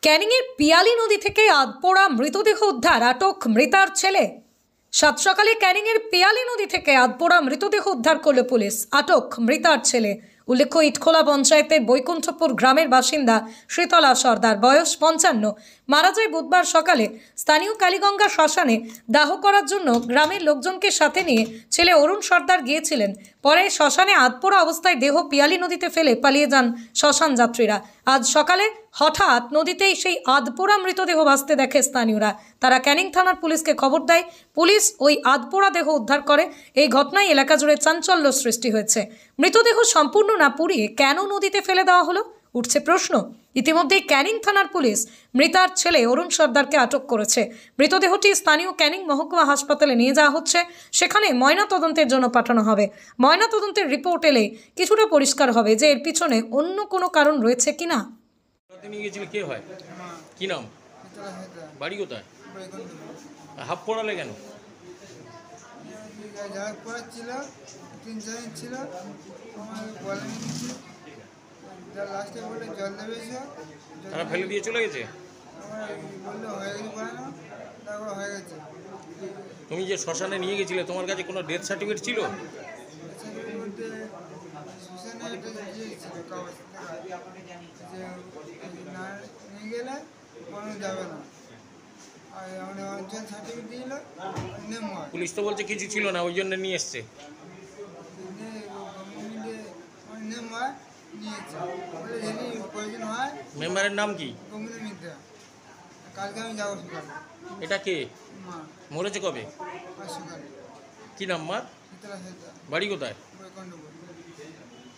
ক্যানিংয়ের পিয়ালি নদী থেকে আধপোড়া মৃতদেহ উদ্ধার, আটক মৃতার ছেলে। সাত সকালে ক্যানিংয়ের পিয়ালি নদী থেকে আধপোড়া মৃতদেহ উদ্ধার করল পুলিশ, আটক মৃতার ছেলে। উল্লেখ্য, ইটখোলা পঞ্চায়েতের বৈকুণ্ঠপুর গ্রামের বাসিন্দা শীতলা সর্দার, বয়স 55, মারা যায় বুধবার সকালে। স্থানীয় কালীগঙ্গা শ্মশানে দাহ করার জন্য গ্রামের লোকজনকে সাথে নিয়ে ছেলে অরুণ সর্দার গিয়েছিলেন। পরে শ্মশানে আধপোড়া অবস্থায় দেহ পিয়ালি নদীতে ফেলে পালিয়ে যান শ্মশান যাত্রীরা। আজ সকালে হঠাৎ নদীতেই সেই আধপোড়া মৃতদেহ ভাসতে দেখে স্থানীয়রা। তারা ক্যানিং থানার পুলিশকে খবর দেয়। পুলিশ ওই আধপোড়া দেহ উদ্ধার করে। এই ঘটনায় এলাকা জুড়ে চাঞ্চল্য সৃষ্টি হয়েছে। মৃতদেহ সম্পূর্ণ না পুড়িয়ে কেন নদীতে ফেলে দেওয়া হলো, উঠছে প্রশ্ন। ইতিমধ্যেই ক্যানিং থানার পুলিশ মৃতার ছেলে অরুণ সর্দারকে আটক করেছে। মৃতদেহটি স্থানীয় ক্যানিং মহকুমা হাসপাতালে নিয়ে যাওয়া হচ্ছে। সেখানে ময়নাতদন্তের জন্য পাঠানো হবে। ময়নাতদন্তের রিপোর্ট এলে কিছুটা পরিষ্কার হবে যে এর পিছনে অন্য কোনো কারণ রয়েছে কিনা। নিয়ে গেছিল কে হয়, কি নাম, বাড়ি কোথায়? হাফ পড়ালে কেন? যারা পড়াচ্ছিল 3-4 দিন ছিল, আমার বলেনি কিছু। লাস্টে বলে জল দেবেছ, তারা ফেলে দিয়ে চলে গেছে। আমার বললো হয়ে গেছে পড়ানো, তারপর হয়ে গেছে। তুমি যে শ্মশানে নিয়ে গেছিলে, তোমার কাছে কোনো ডেথ সার্টিফিকেট ছিল? সার্টিফিকেট বলতে শ্মশানে একটা ছিল কাগজ, যে না নিয়ে গেলে পড়ানো যাবে না। আর আমাদের অঞ্চল সার্টিফিকেট দিল, নেমা পুলিশ তো বলছে কিছু ছিল না, ওই জন্য নিয়ে এসছে। নেমা নিয়েছে বলে যদি প্রয়োজন হয়। মেম্বারের নাম কি? গঙ্গুলি মিত্রা। কালকে আমি যাবো সকালে। এটা কে মা মরেছে কবে? আজ সকালে। কি নাম মার? শীতলা সর্দার, বাড়ি কোথায়? বৈকুণ্ঠপুর।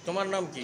তোমার নাম কি?